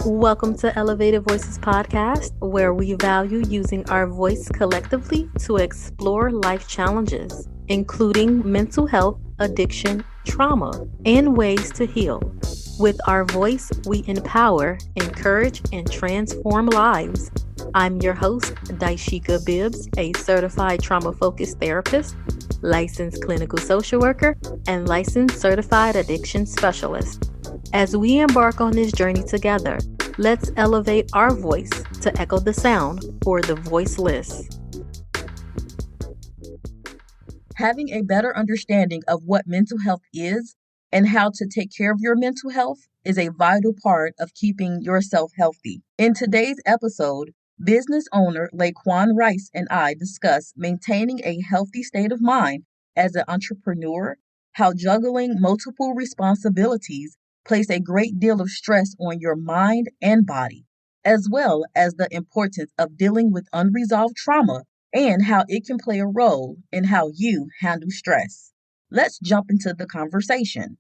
Welcome to Elevated Voices Podcast, where we value using our voice collectively to explore life challenges, including mental health, addiction, trauma, and ways to heal. With our voice, we empower, encourage, and transform lives. I'm your host, Dysheka Bibbs, a certified trauma-focused therapist, licensed clinical social worker, and licensed certified addiction specialist. As we embark on this journey together, let's elevate our voice to echo the sound for the voiceless. Having a better understanding of what mental health is and how to take care of your mental health is a vital part of keeping yourself healthy. In today's episode, business owner Laquan Rice and I discuss maintaining a healthy state of mind as an entrepreneur, how juggling multiple responsibilities place a great deal of stress on your mind and body, as well as the importance of dealing with unresolved trauma and how it can play a role in how you handle stress. Let's jump into the conversation.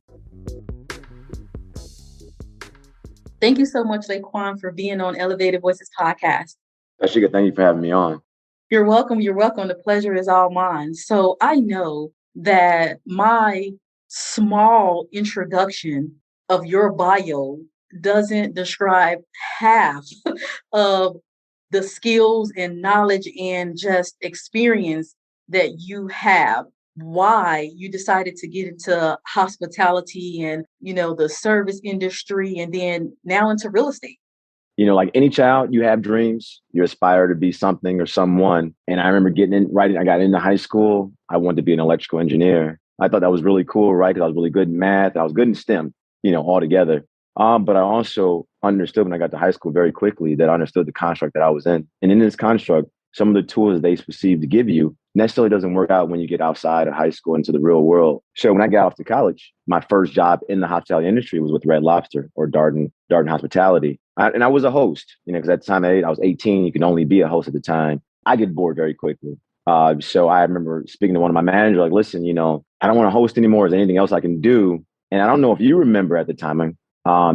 Thank you so much, Laquan, for being on Elevated Voices Podcast. Dysheka, thank you for having me on. You're welcome. You're welcome. The pleasure is all mine. So I know that my small introduction of your bio doesn't describe half of the skills and knowledge and just experience that you have, why you decided to get into hospitality and, the service industry and then now into real estate. Like any child, you have dreams, you aspire to be something or someone. And I remember I got into high school. I wanted to be an electrical engineer. I thought that was really cool, right? Because I was really good in math. I was good in STEM, all together. But I also understood when I got to high school very quickly that I understood the construct that I was in. And in this construct, some of the tools they perceive to give you necessarily doesn't work out when you get outside of high school into the real world. So when I got off to college, my first job in the hospitality industry was with Red Lobster or Darden Hospitality. And I was a host, because at the time I was 18, you could only be a host at the time. I get bored very quickly. So I remember speaking to one of my managers, like, listen, I don't want to host anymore. Is there anything else I can do? And I don't know if you remember at the time,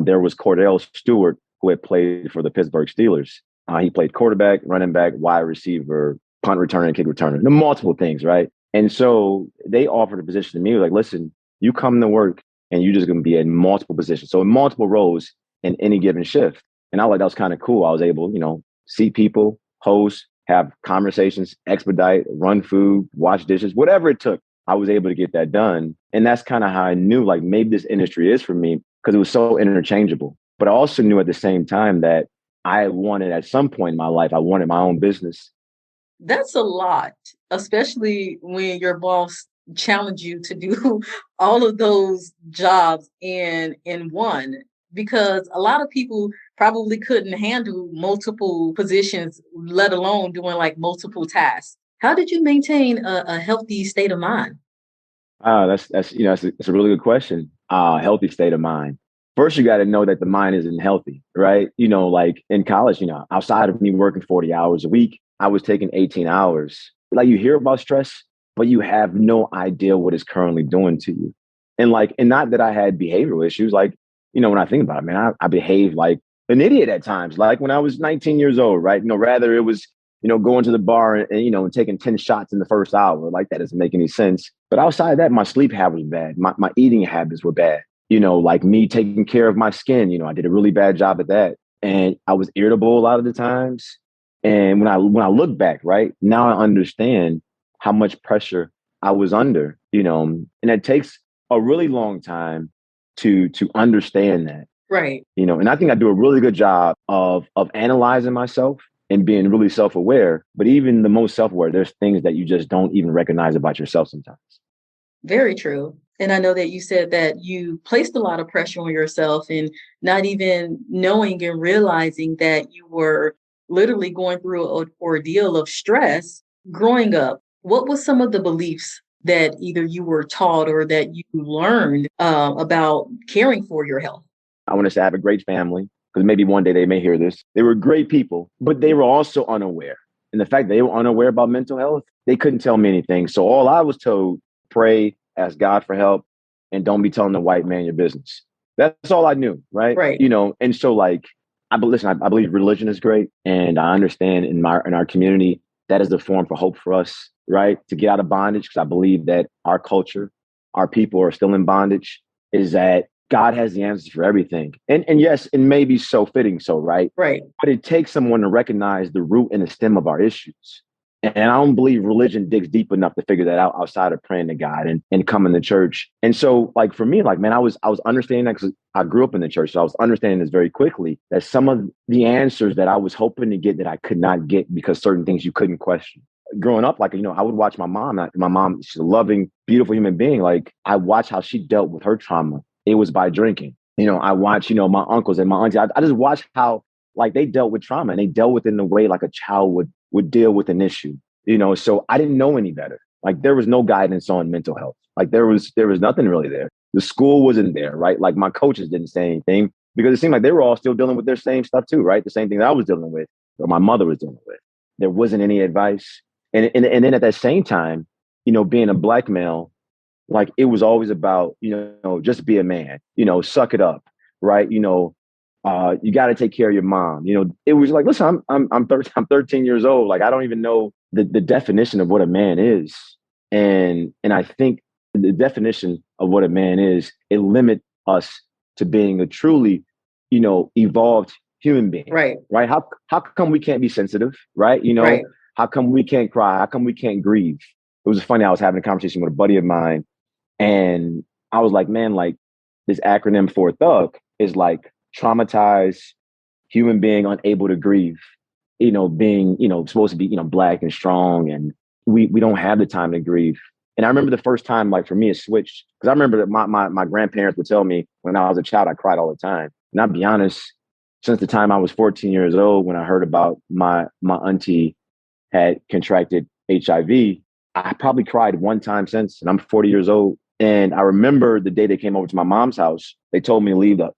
there was Cordell Stewart, who had played for the Pittsburgh Steelers. He played quarterback, running back, wide receiver, punt returner, and kick returner, the multiple things, right? And so they offered a position to me, like, listen, you come to work and you're just going to be in multiple positions. So in multiple roles in any given shift. And I like, that was kind of cool. I was able, see people, host, have conversations, expedite, run food, wash dishes, whatever it took. I was able to get that done. And that's kind of how I knew, like, maybe this industry is for me, because it was so interchangeable. But I also knew at the same time that I wanted, at some point in my life, I wanted my own business. That's a lot, especially when your boss challenged you to do all of those jobs in one, because a lot of people probably couldn't handle multiple positions, let alone doing like multiple tasks. How did you maintain a healthy state of mind? That's a really good question. Healthy state of mind. First, you got to know that the mind isn't healthy, right? Like in college, outside of me working 40 hours a week, I was taking 18 hours. Like, you hear about stress, but you have no idea what it's currently doing to you. And not that I had behavioral issues. Like, when I think about it, man, I behaved like an idiot at times. Like when I was 19 years old, right? Rather it was, going to the bar and taking 10 shots in the first hour. Like, that doesn't make any sense. But outside of that, my sleep habits were bad. My eating habits were bad. Like me taking care of my skin, I did a really bad job at that. And I was irritable a lot of the times. And when I look back, right, now I understand how much pressure I was under, and it takes a really long time to understand that. Right. And I think I do a really good job of analyzing myself and being really self-aware. But even the most self-aware, there's things that you just don't even recognize about yourself sometimes. Very true. And I know that you said that you placed a lot of pressure on yourself and not even knowing and realizing that you were literally going through an ordeal of stress growing up. What was some of the beliefs that either you were taught or that you learned about caring for your health? I want to say I have a great family, because maybe one day they may hear this. They were great people, but they were also unaware. And the fact that they were unaware about mental health, they couldn't tell me anything. So all I was told, pray, ask God for help, and don't be telling the white man your business. That's all I knew, right? Right. And so I believe religion is great, and I understand in our community that is the form for hope for us, right? To get out of bondage, because I believe that our culture, our people are still in bondage. Is that God has the answers for everything, and yes, it may be so fitting, so right, Right. but it takes someone to recognize the root and the stem of our issues. And I don't believe religion digs deep enough to figure that out outside of praying to God and coming to church. And so, like for me, like man, I was understanding that because I grew up in the church, so I was understanding this very quickly that some of the answers that I was hoping to get that I could not get because certain things you couldn't question. Growing up, like I would watch my mom. My mom, she's a loving, beautiful human being. Like I watched how she dealt with her trauma. It was by drinking. I watched my uncles and my auntie. I just watched how like they dealt with trauma and they dealt with it in the way like a child would deal with an issue. So I didn't know any better. Like there was no guidance on mental health. Like there was nothing really there. The school wasn't there, right? Like my coaches didn't say anything because it seemed like they were all still dealing with their same stuff too, right? The same thing that I was dealing with or my mother was dealing with. There wasn't any advice. And then at that same time, being a Black male, like it was always about, just be a man, suck it up, right? You got to take care of your mom. It was like, listen, I'm 13 years old. Like I don't even know the definition of what a man is, and I think the definition of what a man is, it limits us to being a truly, evolved human being. Right. Right. How come we can't be sensitive? Right. Right. How come we can't cry? How come we can't grieve? It was funny. I was having a conversation with a buddy of mine, and I was like, man, like this acronym for thug is like traumatized human being unable to grieve, being, supposed to be, Black and strong. And we don't have the time to grieve. And I remember the first time, like for me, it switched because I remember that my grandparents would tell me when I was a child, I cried all the time. And I'll be honest, since the time I was 14 years old, when I heard about my auntie had contracted HIV, I probably cried one time since, and I'm 40 years old. And I remember the day they came over to my mom's house, they told me to leave the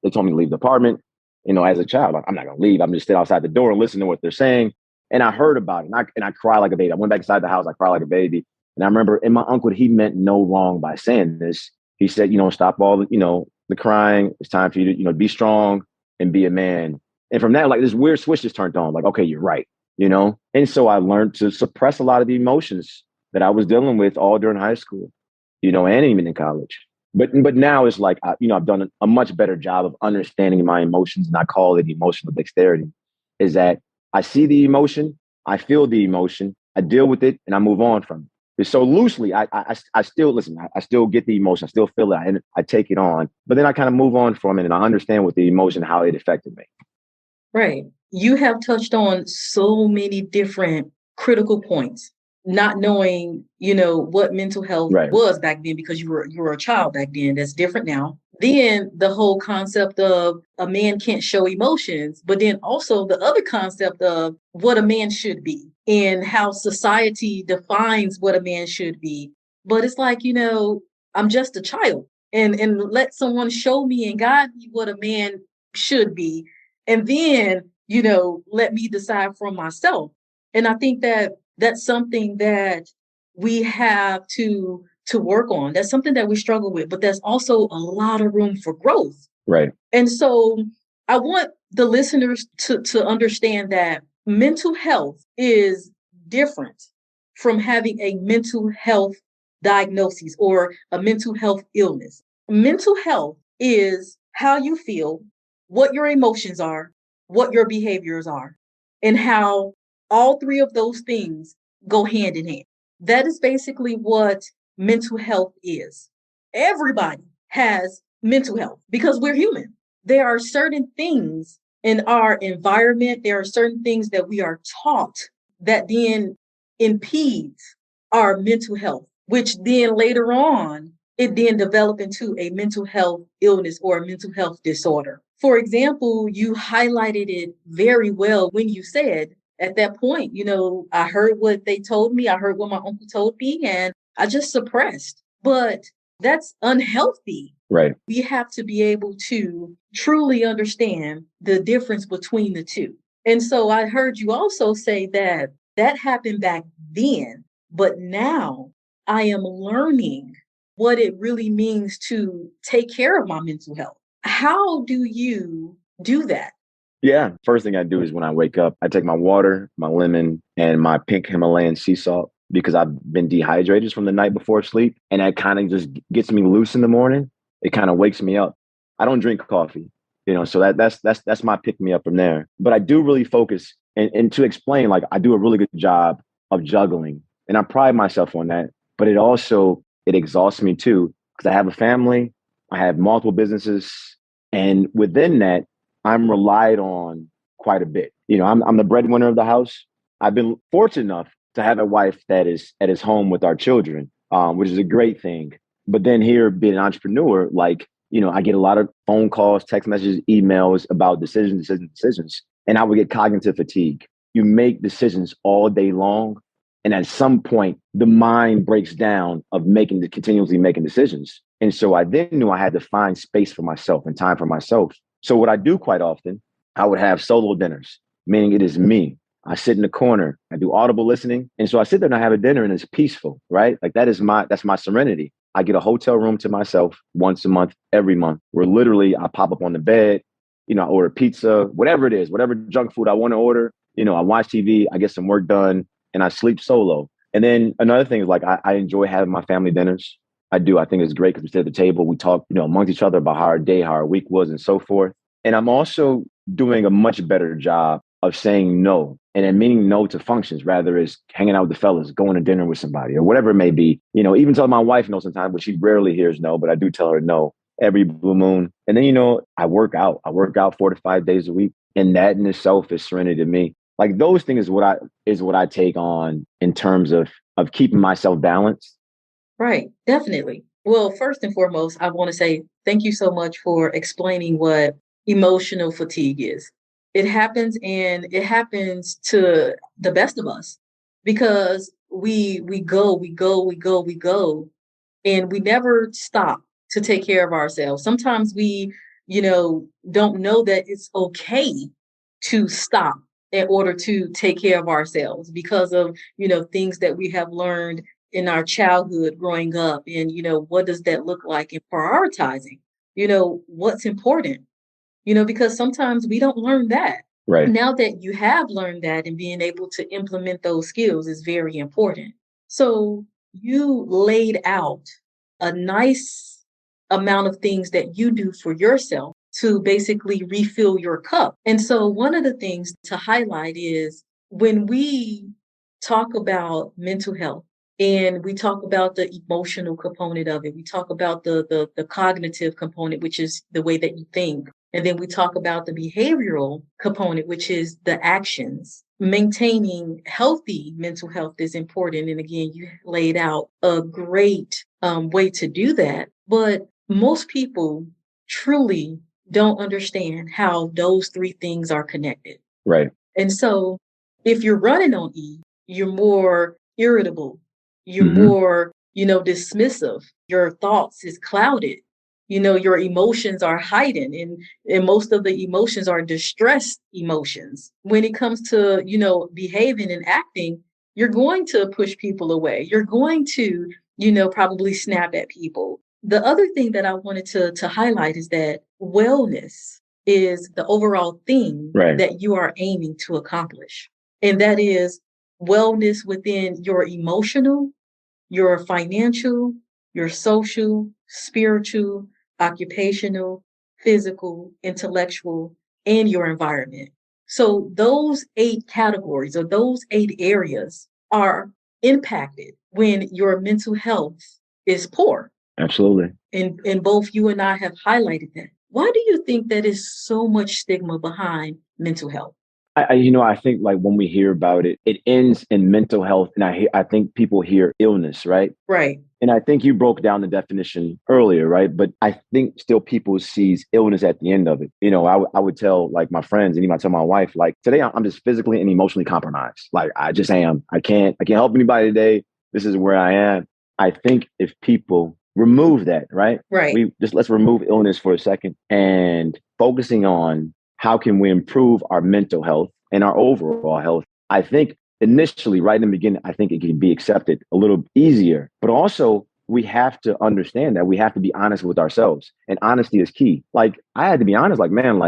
apartment. As a child, like, I'm not gonna leave. I'm just sitting outside the door and listen to what they're saying. And I heard about it, and I cried like a baby. I went back inside the house, I cried like a baby. And I remember, and my uncle, he meant no wrong by saying this. He said, stop all the crying. It's time for you to, be strong and be a man. And from that, like this weird switch just turned on. Like, okay, you're right. And so I learned to suppress a lot of the emotions that I was dealing with all during high school, and even in college. But now it's like, I've done a much better job of understanding my emotions, and I call it emotional dexterity, is that I see the emotion, I feel the emotion, I deal with it, and I move on from it. So loosely, I still listen, I still get the emotion, I still feel it, and I take it on, but then I kind of move on from it, and I understand what the emotion, how it affected me. Right. You have touched on so many different critical points, not knowing, what mental health Right. was back then because you were a child back then. That's different now. Then the whole concept of a man can't show emotions, but then also the other concept of what a man should be and how society defines what a man should be. But it's like, I'm just a child and let someone show me and guide me what a man should be. And then, let me decide for myself. And I think that that's something that we have to work on. That's something that we struggle with, but there's also a lot of room for growth. Right. And so I want the listeners to understand that mental health is different from having a mental health diagnosis or a mental health illness. Mental health is how you feel, what your emotions are, what your behaviors are, and how all three of those things go hand in hand. That is basically what mental health is. Everybody has mental health because we're human. There are certain things in our environment, there are certain things that we are taught that then impedes our mental health, which then later on, it then develop into a mental health illness or a mental health disorder. For example, you highlighted it very well when you said at that point, I heard what they told me, I heard what my uncle told me, and I just suppressed. But that's unhealthy. Right. We have to be able to truly understand the difference between the two. And so I heard you also say that happened back then, but now I am learning what it really means to take care of my mental health. How do you do that? Yeah. First thing I do is when I wake up, I take my water, my lemon, and my pink Himalayan sea salt because I've been dehydrated from the night before sleep. And that kind of just gets me loose in the morning. It kind of wakes me up. I don't drink coffee, so that's my pick me up from there. But I do really focus and to explain, like I do a really good job of juggling. And I pride myself on that. But it exhausts me too, because I have a family, I have multiple businesses. And within that, I'm relied on quite a bit. I'm the breadwinner of the house. I've been fortunate enough to have a wife that is home with our children, which is a great thing. But then here, being an entrepreneur, I get a lot of phone calls, text messages, emails about decisions, and I would get cognitive fatigue. You make decisions all day long, and at some point, the mind breaks down of continuously making decisions. And so I then knew I had to find space for myself and time for myself. So what I do quite often, I would have solo dinners, meaning it is me. I sit in the corner, I do audible listening. And so I sit there and I have a dinner and it's peaceful, right? Like that's my serenity. I get a hotel room to myself once a month, every month, where literally I pop up on the bed, I order pizza, whatever it is, whatever junk food I want to order, I watch TV, I get some work done, and I sleep solo. And then another thing is I enjoy having my family dinners. I do. I think it's great because we sit at the table, we talk, amongst each other about how our day, how our week was, and so forth. And I'm also doing a much better job of saying no, and then meaning no to functions, rather is hanging out with the fellas, going to dinner with somebody, or whatever it may be. Even tell my wife no sometimes, but she rarely hears no, but I do tell her no every blue moon. And then, I work out. I work out 4 to 5 days a week, and that in itself is serenity to me. Like those things is what I take on in terms of keeping myself balanced. Right, definitely. Well, first and foremost, I want to say thank you so much for explaining what emotional fatigue is. It happens, and it happens to the best of us because we go, and we never stop to take care of ourselves. Sometimes we, don't know that it's okay to stop in order to take care of ourselves because of, things that we have learned in our childhood growing up. And, what does that look like in prioritizing, what's important, because sometimes we don't learn that. Right. Now that you have learned that and being able to implement those skills is very important. So you laid out a nice amount of things that you do for yourself to basically refill your cup. And so one of the things to highlight is when we talk about mental health and we talk about the emotional component of it, we talk about the cognitive component, which is the way that you think. And then we talk about the behavioral component, which is the actions. Maintaining healthy mental health is important. And again, you laid out a great way to do that. But most people truly don't understand how those three things are connected. Right. And so if you're running on E, you're more irritable, you're more, dismissive, your thoughts is clouded, your emotions are heightened, and most of the emotions are distressed emotions. When it comes to, behaving and acting, you're going to push people away. You're going to, probably snap at people. The other thing that I wanted to highlight is that wellness is the overall thing that you are aiming to accomplish. And that is wellness within your emotional, your financial, your social, spiritual, occupational, physical, intellectual, and your environment. So those 8 categories or those 8 areas are impacted when your mental health is poor. Absolutely. And both you and I have highlighted that. Why do you think that is so much stigma behind mental health? I think like when we hear about it, it ends in mental health. And I think people hear illness, right? Right. And I think you broke down the definition earlier, right? But I think still people sees illness at the end of it. I would tell like my friends and even I tell my wife, like today I'm just physically and emotionally compromised. Like I just am. I can't help anybody today. This is where I am. I think if people remove that, right? Let's remove illness for a second and focusing on how can we improve our mental health and our overall health. I think initially, right in the beginning, I think it can be accepted a little easier. But also, we have to understand that we have to be honest with ourselves. And honesty is key. Like, I had to be honest, like, man,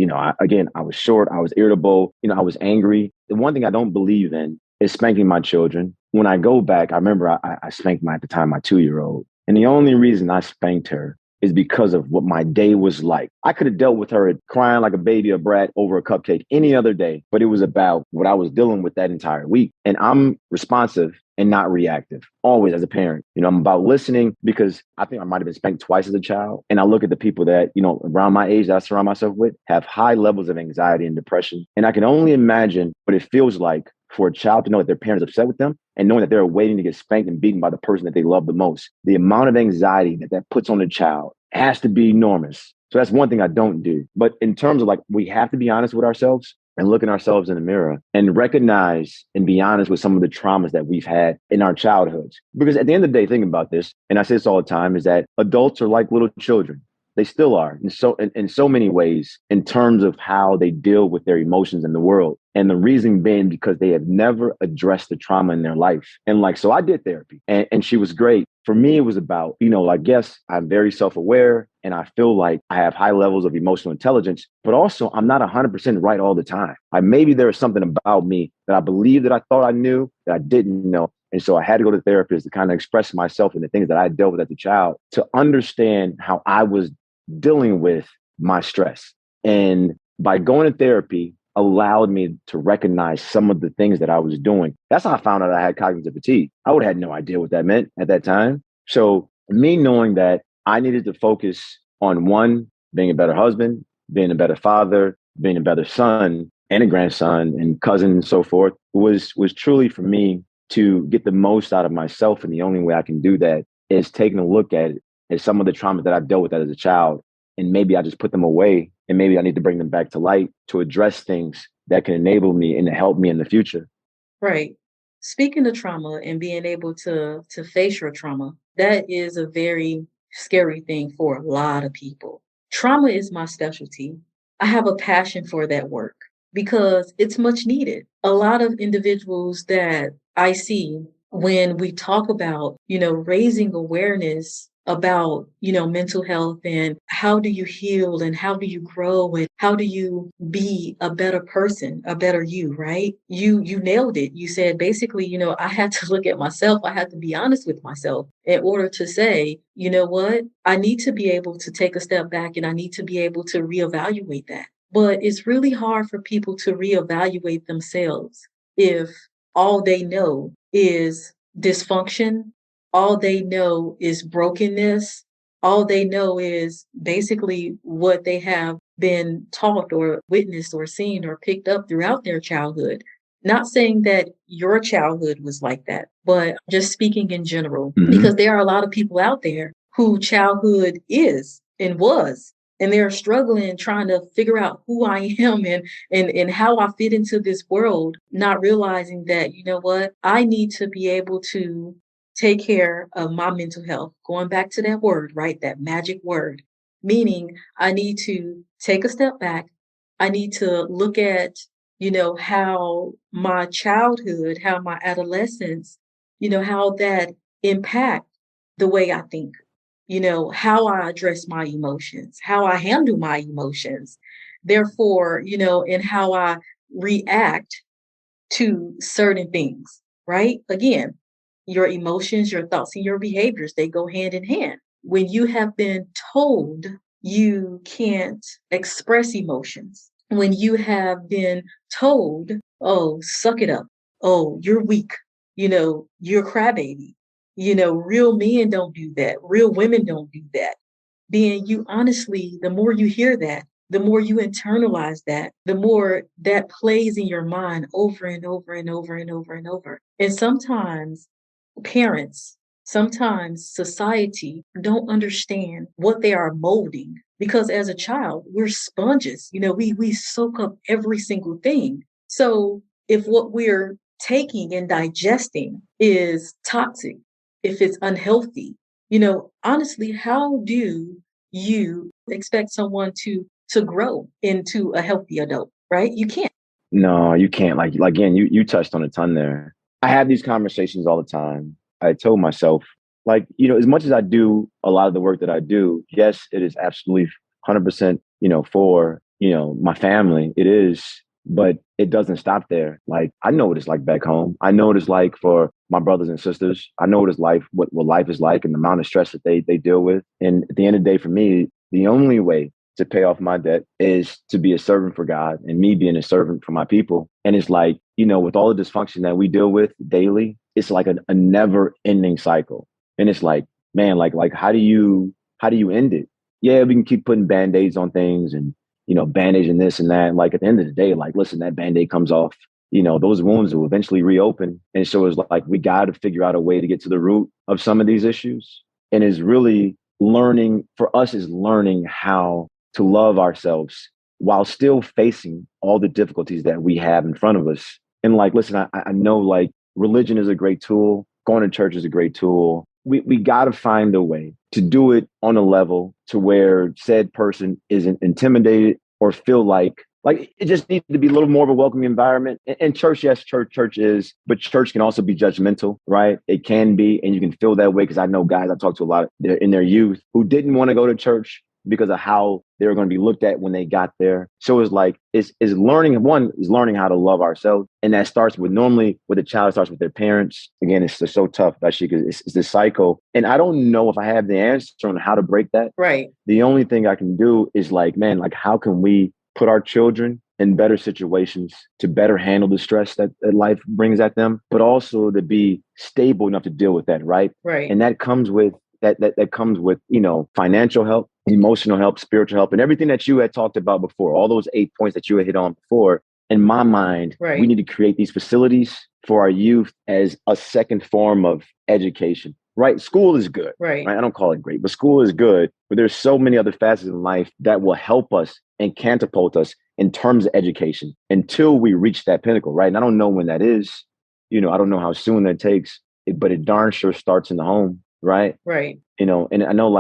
I was short, I was irritable, I was angry. The one thing I don't believe in is spanking my children. When I go back, I remember I spanked at the time, my 2-year-old. And the only reason I spanked her is because of what my day was like. I could have dealt with her crying like a baby, a brat over a cupcake any other day, but it was about what I was dealing with that entire week. And I'm responsive and not reactive, always as a parent. I'm about listening because I think I might have been spanked twice as a child. And I look at the people that, around my age that I surround myself with have high levels of anxiety and depression. And I can only imagine what it feels like for a child to know that their parents are upset with them and knowing that they're waiting to get spanked and beaten by the person that they love the most. The amount of anxiety that puts on a child has to be enormous. So that's one thing I don't do. But in terms of we have to be honest with ourselves and look at ourselves in the mirror and recognize and be honest with some of the traumas that we've had in our childhoods. Because at the end of the day, thinking about this, and I say this all the time, is that adults are like little children. They still are in so many ways in terms of how they deal with their emotions in the world. And the reason being because they have never addressed the trauma in their life. And so I did therapy and she was great. For me, it was about, yes, I'm very self-aware and I feel like I have high levels of emotional intelligence, but also I'm not 100% right all the time. Maybe there is something about me that I believe that I thought I knew that I didn't know. And so I had to go to therapists to kind of express myself and the things that I dealt with as a child to understand how I was dealing with my stress. And by going to therapy allowed me to recognize some of the things that I was doing. That's how I found out I had cognitive fatigue. I would have had no idea what that meant at that time. So me knowing that I needed to focus on one, being a better husband, being a better father, being a better son and a grandson and cousin and so forth was truly for me to get the most out of myself. And the only way I can do that is taking a look at some of the traumas that I've dealt with as a child. And maybe I just put them away and maybe I need to bring them back to light to address things that can enable me and to help me in the future. Right. Speaking of trauma and being able to face your trauma, that is a very scary thing for a lot of people. Trauma is my specialty. I have a passion for that work because it's much needed. A lot of individuals that I see when we talk about, raising awareness about, mental health and how do you heal and how do you grow and how do you be a better person, a better you, right? You nailed it. You said basically, I had to look at myself. I had to be honest with myself in order to say, you know what? I need to be able to take a step back and I need to be able to reevaluate that. But it's really hard for people to reevaluate themselves if all they know is dysfunction, all they know is brokenness, all they know is basically what they have been taught or witnessed or seen or picked up throughout their childhood. Not saying that your childhood was like that, but just speaking in general, because there are a lot of people out there who childhood is and was, and they're struggling trying to figure out who I am and how I fit into this world, not realizing that, I need to be able to take care of my mental health. Going back to that word, right? That magic word, meaning I need to take a step back. I need to look at, how my childhood, how my adolescence, how that impact the way I think, how I address my emotions, how I handle my emotions, therefore, and how I react to certain things, right? Again, your emotions, your thoughts, and your behaviors, they go hand in hand. When you have been told you can't express emotions, when you have been told, oh, suck it up, oh, you're weak, you're a crybaby, real men don't do that, real women don't do that. Then you honestly, the more you hear that, the more you internalize that, the more that plays in your mind over and over and over and over and over. And sometimes parents, sometimes society don't understand what they are molding because as a child, we're sponges. We soak up every single thing. So if what we're taking and digesting is toxic, if it's unhealthy, honestly, how do you expect someone to grow into a healthy adult, right? You can't. No, you can't. Like again, you touched on a ton there. I have these conversations all the time. I told myself, as much as I do a lot of the work that I do, yes, it is absolutely 100%, for, my family. It is, but it doesn't stop there. Like, I know what it's like back home. I know what it's like for my brothers and sisters. I know what it's like, what life is like and the amount of stress that they deal with. And at the end of the day, for me, the only way to pay off my debt is to be a servant for God and me being a servant for my people. And it's like, with all the dysfunction that we deal with daily, it's like a never ending cycle. And it's like, man, like how do you end it? Yeah, we can keep putting band-aids on things and, bandage and this and that. And like at the end of the day, like, listen, that band-aid comes off, those wounds will eventually reopen. And so it's like, we got to figure out a way to get to the root of some of these issues. And it's really learning how to love ourselves while still facing all the difficulties that we have in front of us. And like, listen, I know like religion is a great tool. Going to church is a great tool. We got to find a way to do it on a level to where said person isn't intimidated or feel like it just needs to be a little more of a welcoming environment. And church, yes, church is, but church can also be judgmental, right? It can be, and you can feel that way because I know guys I talked to a lot in their youth who didn't want to go to church because of how they were going to be looked at when they got there. So it's like, is learning how to love ourselves. And that starts normally with a child, starts with their parents. Again, it's just so tough, Dysheka. It's this cycle. And I don't know if I have the answer on how to break that. Right. The only thing I can do is like, man, like how can we put our children in better situations to better handle the stress that life brings at them, but also to be stable enough to deal with that, right? Right. And that comes with that comes with, financial help, emotional help, spiritual help, and everything that you had talked about before, all those 8 points that you had hit on before. In my mind, we need to create these facilities for our youth as a second form of education, right? School is good, right? I don't call it great, but school is good. But there's so many other facets in life that will help us and catapult us in terms of education until we reach that pinnacle, right? And I don't know when that is. I don't know how soon that takes, but it darn sure starts in the home. Right. Right. And I know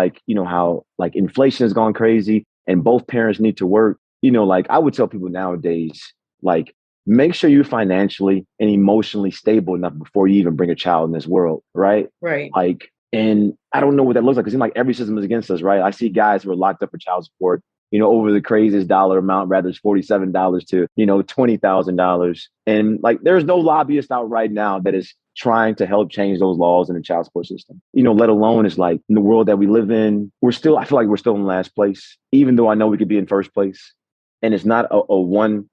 how like inflation has gone crazy and both parents need to work. Like I would tell people nowadays, like, make sure you're financially and emotionally stable enough before you even bring a child in this world. Right. Right. Like, and I don't know what that looks like. It seems like every system is against us. Right. I see guys who are locked up for child support, over the craziest dollar amount, rather it's $47 to, $20,000. And like, there's no lobbyist out right now that is trying to help change those laws in the child support system, let alone it's like in the world that we live in, I feel like we're still in last place, even though I know we could be in first place. And it's not a one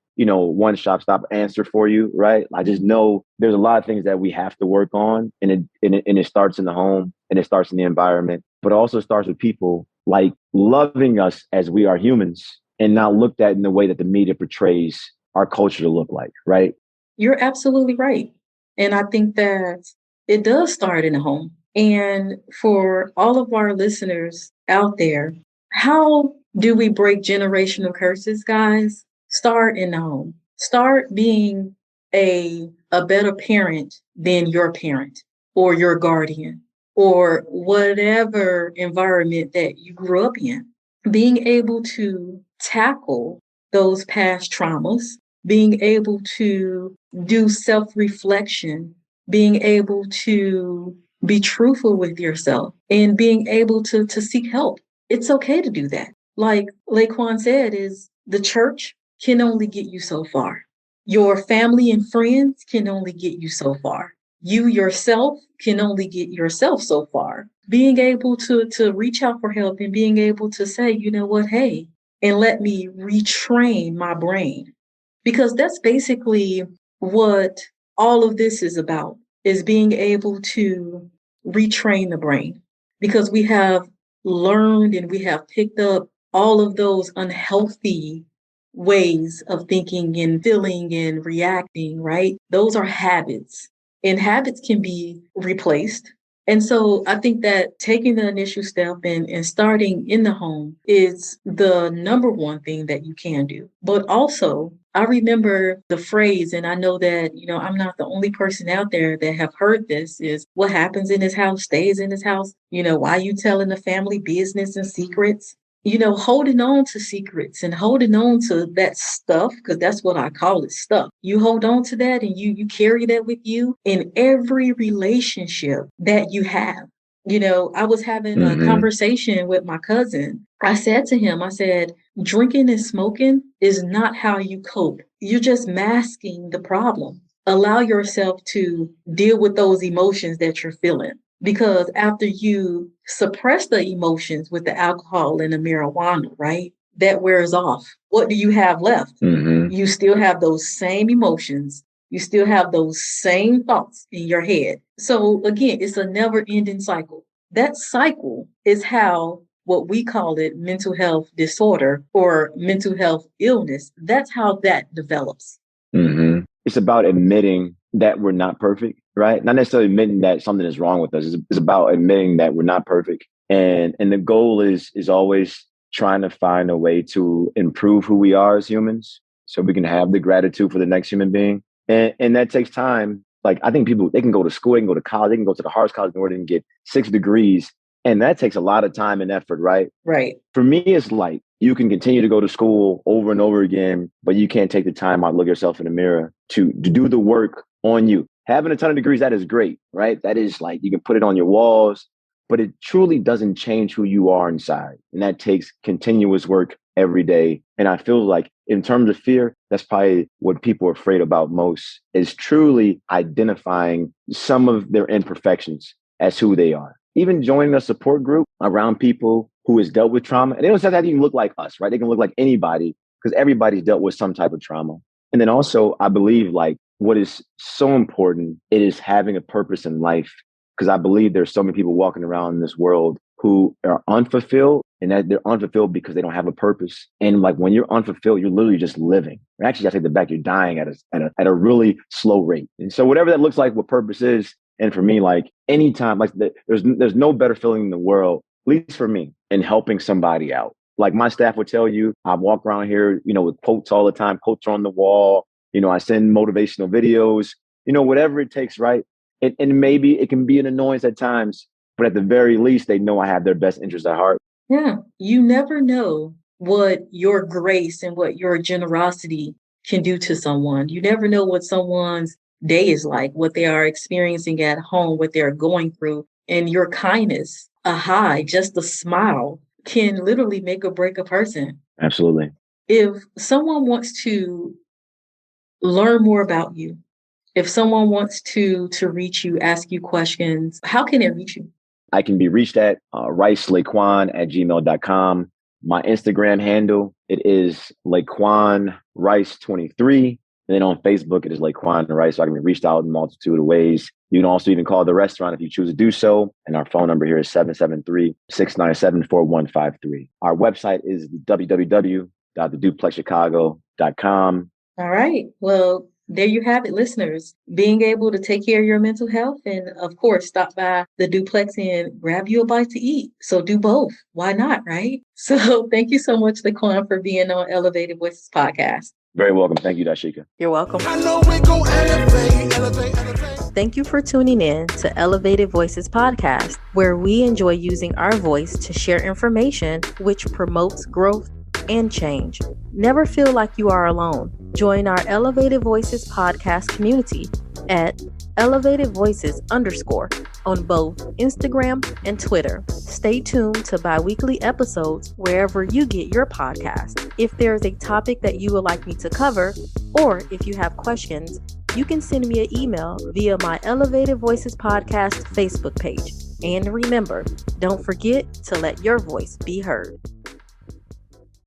shop stop answer for you, right? I just know there's a lot of things that we have to work on, and it starts in the home and it starts in the environment, but it also starts with people like loving us as we are humans and not looked at in the way that the media portrays our culture to look like, right? You're absolutely right. And I think that it does start in the home. And for all of our listeners out there, how do we break generational curses, guys? Start in the home. Start being a better parent than your parent or your guardian or whatever environment that you grew up in. Being able to tackle those past traumas, being able to do self-reflection, being able to be truthful with yourself, and being able to seek help. It's okay to do that. Like Laquan said, is the church can only get you so far. Your family and friends can only get you so far. You yourself can only get yourself so far. Being able to reach out for help and being able to say, you know what, hey, and let me retrain my brain. Because that's basically what all of this is about, is being able to retrain the brain. Because we have learned and we have picked up all of those unhealthy ways of thinking and feeling and reacting, right? Those are habits, and habits can be replaced. And so I think that taking the initial step and starting in the home is the number one thing that you can do. But also, I remember the phrase, and I know that, I'm not the only person out there that have heard this, is what happens in his house stays in his house. Why you telling the family business and secrets? Holding on to secrets and holding on to that stuff, because that's what I call it, stuff. You hold on to that and you carry that with you in every relationship that you have. I was having a conversation with my cousin I said to him, I said, drinking and smoking is not how you cope. You're just masking the problem. Allow yourself to deal with those emotions that you're feeling. Because after you suppress the emotions with the alcohol and the marijuana, right, that wears off. What do you have left? Mm-hmm. You still have those same emotions. You still have those same thoughts in your head. So again, it's a never ending cycle. That cycle is how what we call it mental health disorder or mental health illness. That's how that develops. Mm-hmm. It's about admitting that we're not perfect, right? Not necessarily admitting that something is wrong with us. It's about admitting that we're not perfect. And the goal is always trying to find a way to improve who we are as humans so we can have the gratitude for the next human being. And that takes time. Like, I think people, they can go to school, they can go to college, they can go to the hardest college in order to get 6 degrees. And that takes a lot of time and effort, right? Right. For me, it's like you can continue to go to school over and over again, but you can't take the time out, look yourself in the mirror to do the work on you. Having a ton of degrees, that is great, right? That is like, you can put it on your walls, but it truly doesn't change who you are inside. And that takes continuous work every day. And I feel like in terms of fear, that's probably what people are afraid about most, is truly identifying some of their imperfections as who they are. Even joining a support group around people who has dealt with trauma, and they don't have to even look like us, right? They can look like anybody because everybody's dealt with some type of trauma. And then also, I believe like what is so important, it is having a purpose in life. Because I believe there's so many people walking around in this world who are unfulfilled, and that they're unfulfilled because they don't have a purpose. And like when you're unfulfilled, you're literally just living. Or actually, I take that back, you're dying at a really slow rate. And so whatever that looks like, what purpose is, and for me, like anytime, like there's no better feeling in the world, at least for me, in helping somebody out. Like my staff would tell you, I walk around here, with quotes all the time, quotes on the wall. I send motivational videos, whatever it takes, right? And maybe it can be an annoyance at times, but at the very least, they know I have their best interest at heart. Yeah. You never know what your grace and what your generosity can do to someone. You never know what someone's day is like, what they are experiencing at home, what they're going through. And your kindness, a hi, just a smile can literally make or break a person. Absolutely. If someone wants to learn more about you, if someone wants to reach you, ask you questions, how can they reach you? I can be reached at ricelaquan@gmail.com. My Instagram handle, it is LaquanRice23. And then on Facebook, it is Laquan Rice. So I can be reached out in a multitude of ways. You can also even call the restaurant if you choose to do so. And our phone number here is 773-697-4153. Our website is www.theduplexchicago.com. All right. Well, there you have it, listeners. Being able to take care of your mental health and, of course, stop by the Duplex and grab you a bite to eat. So do both. Why not, right? So thank you so much, Laquan, for being on Elevated Voices Podcast. Very welcome. Thank you, Dysheka. You're welcome. I know we gon' elevate. Thank you for tuning in to Elevated Voices Podcast, where we enjoy using our voice to share information which promotes growth and change. Never feel like you are alone. Join our Elevated Voices podcast community at elevatedvoices_ on both Instagram and Twitter. Stay tuned to bi-weekly episodes wherever you get your podcast. If there's a topic that you would like me to cover, or if you have questions, you can send me an email via my Elevated Voices Podcast Facebook page. And remember, don't forget to let your voice be heard.